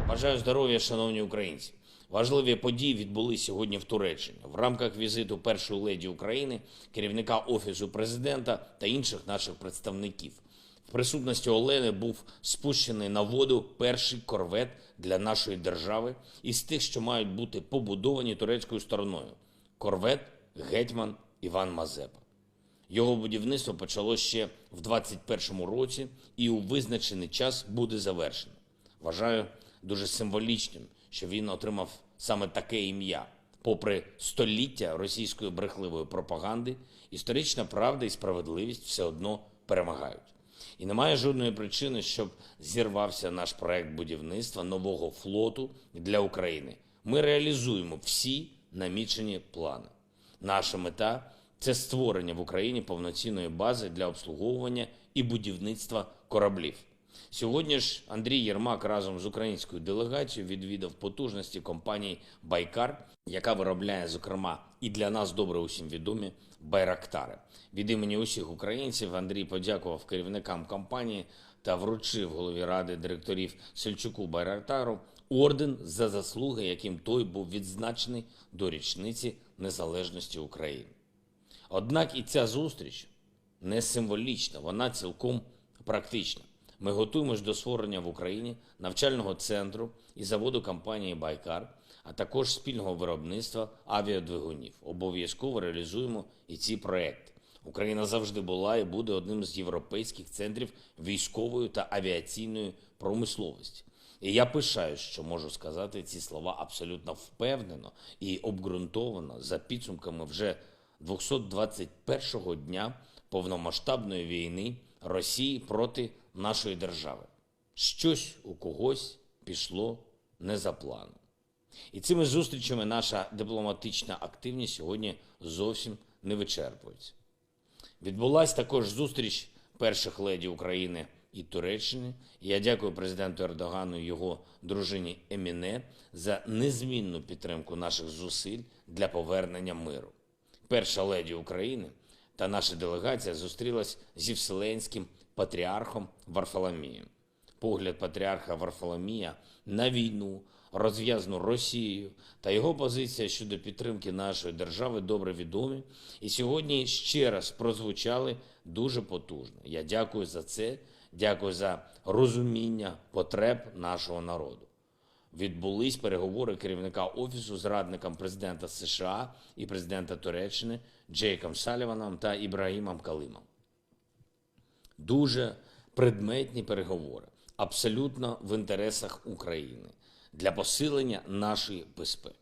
Бажаю здоров'я, шановні українці. Важливі події відбулись сьогодні в Туреччині. В рамках візиту першої леді України, керівника Офісу президента та інших наших представників. В присутності Олени був спущений на воду перший корвет для нашої держави із тих, що мають бути побудовані турецькою стороною. Корвет «Гетьман Іван Мазепа». Його будівництво почалося ще в 2021 році і у визначений час буде завершено. Вважаю дуже символічним, що він отримав саме таке ім'я. Попри століття російської брехливої пропаганди, історична правда і справедливість все одно перемагають. І немає жодної причини, щоб зірвався наш проект будівництва нового флоту для України. Ми реалізуємо всі намічені плани. Наша мета – це створення в Україні повноцінної бази для обслуговування і будівництва кораблів. Сьогодні ж Андрій Єрмак разом з українською делегацією відвідав потужності компанії «Байкар», яка виробляє, зокрема, і для нас добре усім відомі «Байрактари». Від імені усіх українців Андрій подякував керівникам компанії та вручив голові ради директорів Сельчуку Байрактару орден за заслуги, яким той був відзначений до річниці незалежності України. Однак і ця зустріч не символічна, вона цілком практична. Ми готуємось до створення в Україні навчального центру і заводу компанії «Байкар», а також спільного виробництва авіадвигунів. Обов'язково реалізуємо і ці проекти. Україна завжди була і буде одним з європейських центрів військової та авіаційної промисловості. І я пишаюсь, що можу сказати ці слова абсолютно впевнено і обґрунтовано за підсумками вже 221-го дня повномасштабної війни Росії проти нашої держави. Щось у когось пішло не за планом. І цими зустрічами наша дипломатична активність сьогодні зовсім не вичерпується. Відбулася також зустріч перших леді України і Туреччини. Я дякую президенту Ердогану і його дружині Еміне за незмінну підтримку наших зусиль для повернення миру. Перша леді України та наша делегація зустрілась зі Вселенським патріархом Варфоломієм. Погляд патріарха Варфоломія на війну, розв'язану Росією, та його позиція щодо підтримки нашої держави добре відомі і сьогодні ще раз прозвучали дуже потужно. Я дякую за це, дякую за розуміння потреб нашого народу. Відбулись переговори керівника Офісу з радником президента США і президента Туреччини Джейком Саліваном та Ібрагімом Калимом. Дуже предметні переговори, абсолютно в інтересах України, для посилення нашої безпеки.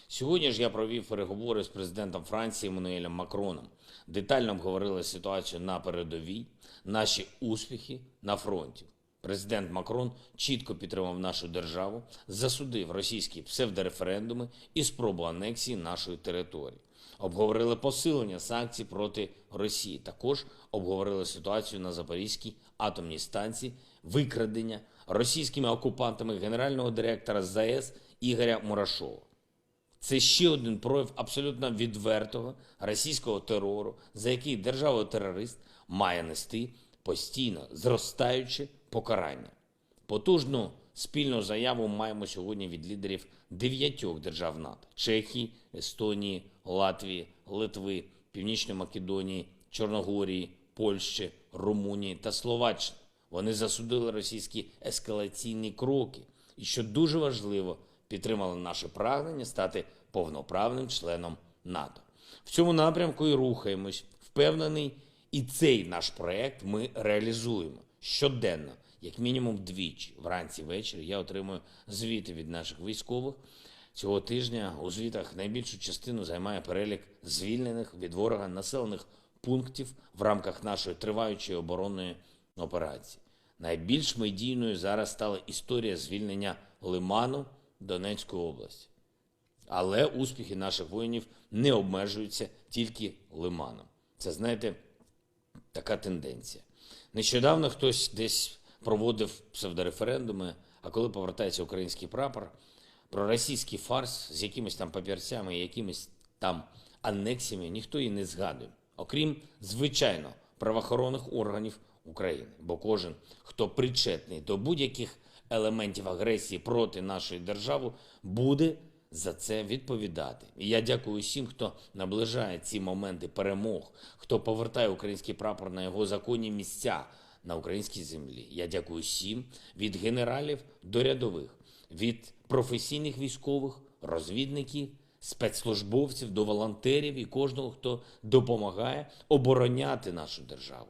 Сьогодні ж я провів переговори з президентом Франції Еммануелем Макроном. Детально обговорили ситуацію на передовій, наші успіхи на фронті. Президент Макрон чітко підтримав нашу державу, засудив російські псевдореферендуми і спробу анексії нашої території. Обговорили посилення санкцій проти Росії. Також обговорили ситуацію на Запорізькій атомній станції, викрадення російськими окупантами генерального директора ЗАЕС Ігоря Мурашова. Це ще один прояв абсолютно відвертого російського терору, за який держава-терорист має нести постійно зростаюче покарання. Потужну спільну заяву маємо сьогодні від лідерів 9 держав НАТО – Чехії, Естонії, Латвії, Литви, Північної Македонії, Чорногорії, Польщі, Румунії та Словаччини. Вони засудили російські ескалаційні кроки і, що дуже важливо, підтримали наше прагнення стати повноправним членом НАТО. В цьому напрямку і рухаємось. Впевнений, і цей наш проект ми реалізуємо щоденно, як мінімум двічі. Вранці ввечері я отримую звіти від наших військових. Цього тижня у звітах найбільшу частину займає перелік звільнених від ворога населених пунктів в рамках нашої триваючої оборонної операції. Найбільш медійною зараз стала історія звільнення Лиману Донецької області. Але успіхи наших воїнів не обмежуються тільки Лиманом. Це, знаєте, така тенденція. Нещодавно хтось десь проводив псевдореферендуми, а коли повертається український прапор, про російський фарс з якимись там папірцями і якимись там анексіями ніхто і не згадує. Окрім, звичайно, правоохоронних органів України. Бо кожен, хто причетний до будь-яких елементів агресії проти нашої держави, буде за це відповідати. І я дякую усім, хто наближає ці моменти перемог, хто повертає український прапор на його законні місця на українській землі. Я дякую всім, від генералів до рядових, від професійних військових, розвідників, спецслужбовців до волонтерів і кожного, хто допомагає обороняти нашу державу.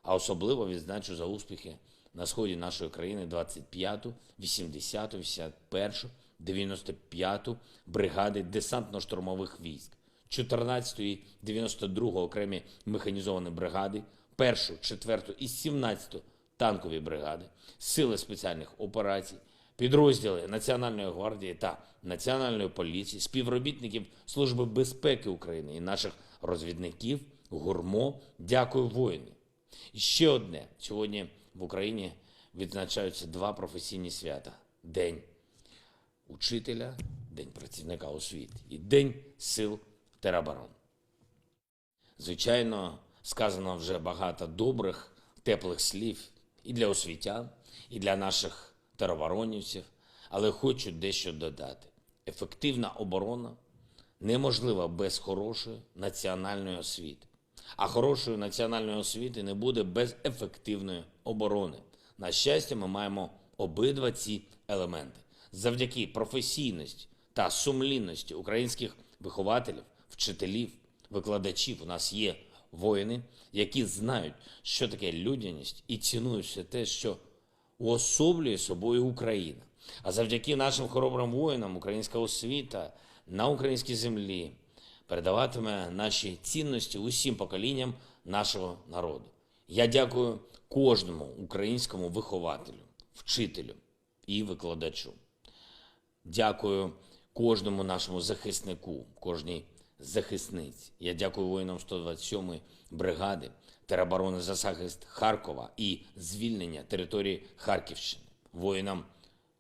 А особливо відзначу за успіхи на сході нашої країни 25-ту, 80-ту, 81-ту, 95-ту бригади десантно-штурмових військ, 14-ту і 92-го окремі механізовані бригади, 1-шу, 4-ту і 17-ту танкові бригади, сили спеціальних операцій, підрозділи Національної гвардії та Національної поліції, співробітників Служби безпеки України і наших розвідників, ГУРМО. Дякую, воїни. І ще одне. Сьогодні в Україні відзначаються два професійні свята. День учителя, День працівника освіти і День сил тероборони. Звичайно, сказано вже багато добрих, теплих слів і для освітян, і для наших тероборонівців, але хочу дещо додати. Ефективна оборона неможлива без хорошої національної освіти. А хорошої національної освіти не буде без ефективної оборони. На щастя, ми маємо обидва ці елементи. Завдяки професійності та сумлінності українських вихователів, вчителів, викладачів у нас є воїни, які знають, що таке людяність і цінують все те, що уособлює собою Україна. А завдяки нашим хоробрим воїнам українська освіта на українській землі передаватиме наші цінності усім поколінням нашого народу. Я дякую кожному українському вихователю, вчителю і викладачу. Дякую кожному нашому захиснику, кожній захисниці. Я дякую воїнам 127-ї бригади тероборони за захист Харкова і звільнення території Харківщини, воїнам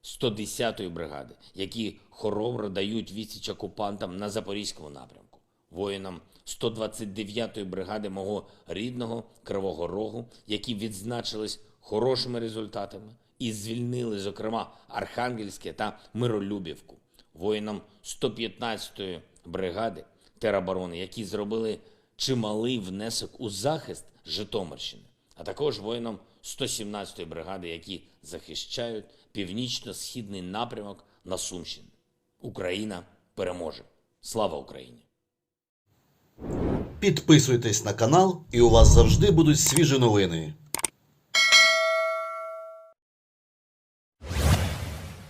110-ї бригади, які хоробро дають відсіч окупантам на Запорізькому напрямку, воїнам 129-ї бригади мого рідного Кривого Рогу, які відзначились хорошими результатами і звільнили, зокрема, Архангельське та Миролюбівку, воїнам 115-ї бригади тероборони, які зробили чималий внесок у захист Житомирщини, а також воїнам 117-ї бригади, які захищають північно-східний напрямок на Сумщині. Україна переможе. Слава Україні! Підписуйтесь на канал, і у вас завжди будуть свіжі новини.